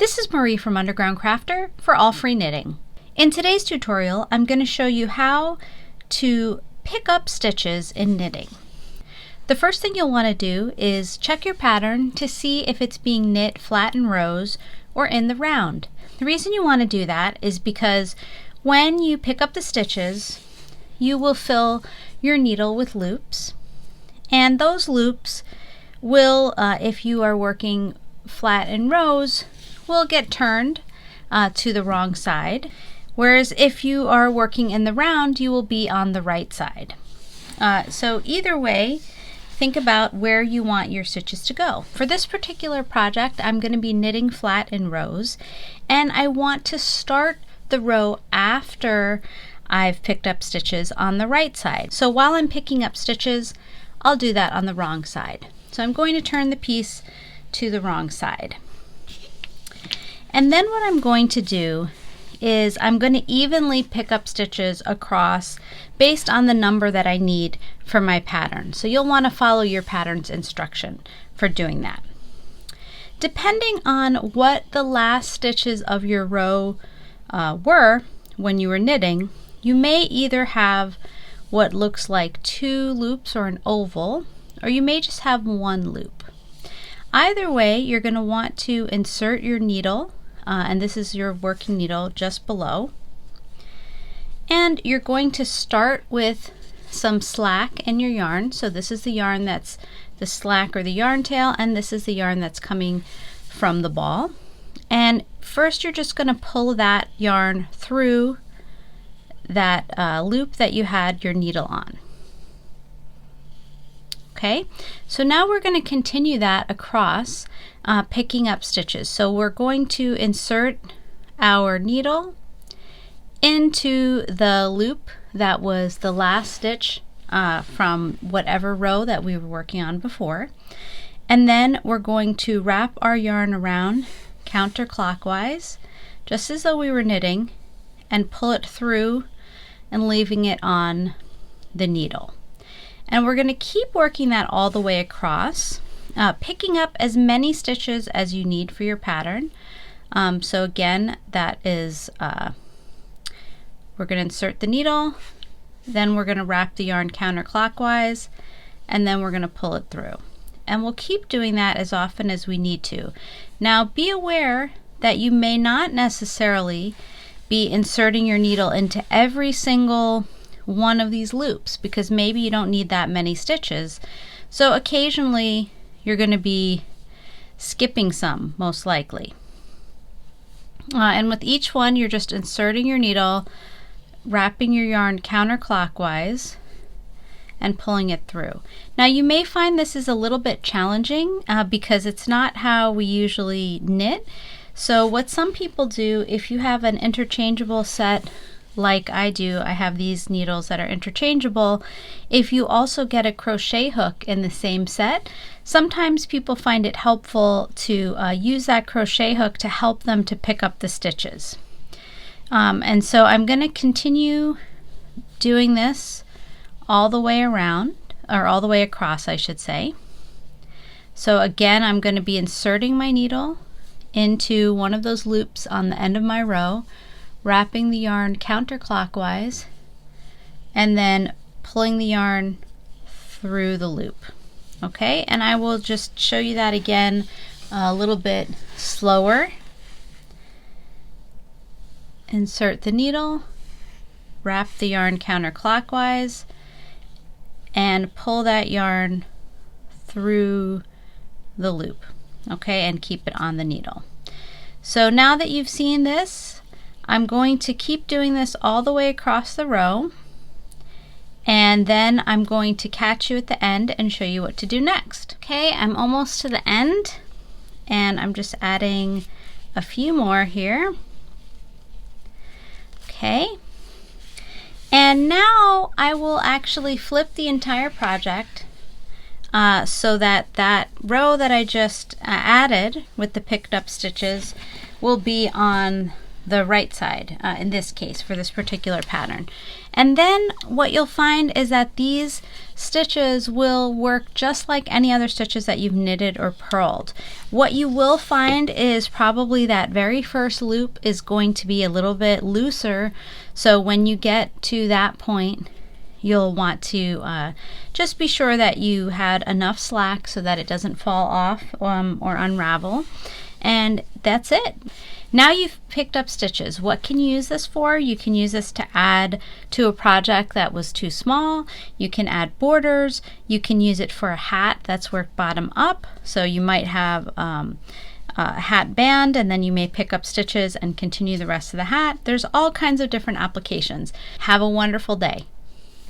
This is Marie from Underground Crafter for AllFreeKnitting. In today's tutorial, I'm going to show you how to pick up stitches in knitting. The first thing you'll want to do is check your pattern to see if it's being knit flat in rows or in the round. The reason you want to do that is because when you pick up the stitches, you will fill your needle with loops, and those loops will, if you are working flat in rows, will get turned to the wrong side, whereas if you are working in the round, you will be on the right side. So either way, think about where you want your stitches to go. For this particular project, I'm going to be knitting flat in rows, and I want to start the row after I've picked up stitches on the right side. So while I'm picking up stitches, I'll do that on the wrong side. So I'm going to turn the piece to the wrong side. And then what I'm going to do is I'm going to evenly pick up stitches across based on the number that I need for my pattern. So you'll want to follow your pattern's instruction for doing that. Depending on what the last stitches of your row were when you were knitting, you may either have what looks like 2 loops or an oval, or you may just have 1 loop. Either way, you're going to want to insert your needle, and this is your working needle just below. And you're going to start with some slack in your yarn. So this is the yarn that's the slack or the yarn tail, and this is the yarn that's coming from the ball. And first you're just going to pull that yarn through that loop that you had your needle on. Okay, so now we're going to continue that across, picking up stitches. So we're going to insert our needle into the loop that was the last stitch from whatever row that we were working on before. And then we're going to wrap our yarn around counterclockwise, just as though we were knitting, and pull it through and leaving it on the needle. And we're going to keep working that all the way across, picking up as many stitches as you need for your pattern. So again, that is, we're going to insert the needle, then we're going to wrap the yarn counterclockwise, and then we're going to pull it through. And we'll keep doing that as often as we need to. Now be aware that you may not necessarily be inserting your needle into every single one of these loops, because maybe you don't need that many stitches. So occasionally you're going to be skipping some, most likely. And with each one, you're just inserting your needle, wrapping your yarn counterclockwise, and pulling it through. Now you may find this is a little bit challenging because it's not how we usually knit. So what some people do, if you have an interchangeable set like I do, I have these needles that are interchangeable. If you also get a crochet hook in the same set, sometimes people find it helpful to use that crochet hook to help them to pick up the stitches. And so I'm going to continue doing this all the way around, or all the way across, I should say. So again, I'm going to be inserting my needle into one of those loops on the end of my row, wrapping the yarn counterclockwise, and then pulling the yarn through the loop. Okay, and I will just show you that again a little bit slower. Insert the needle, wrap the yarn counterclockwise, and pull that yarn through the loop. Okay, and keep it on the needle. So now that you've seen this, I'm going to keep doing this all the way across the row, and then I'm going to catch you at the end and show you what to do next. Okay, I'm almost to the end, and I'm just adding a few more here. Okay, and now I will actually flip the entire project so that that row that I just added with the picked up stitches will be on the right side in this case for this particular pattern. And then what you'll find is that these stitches will work just like any other stitches that you've knitted or purled. What you will find is probably that very first loop is going to be a little bit looser, so when you get to that point you'll want to just be sure that you had enough slack so that it doesn't fall off or unravel. And that's it. Now you've picked up stitches. What can you use this for? You can use this to add to a project that was too small. You can add borders. You can use it for a hat that's worked bottom up. So you might have a hat band, and then you may pick up stitches and continue the rest of the hat. There's all kinds of different applications. Have a wonderful day.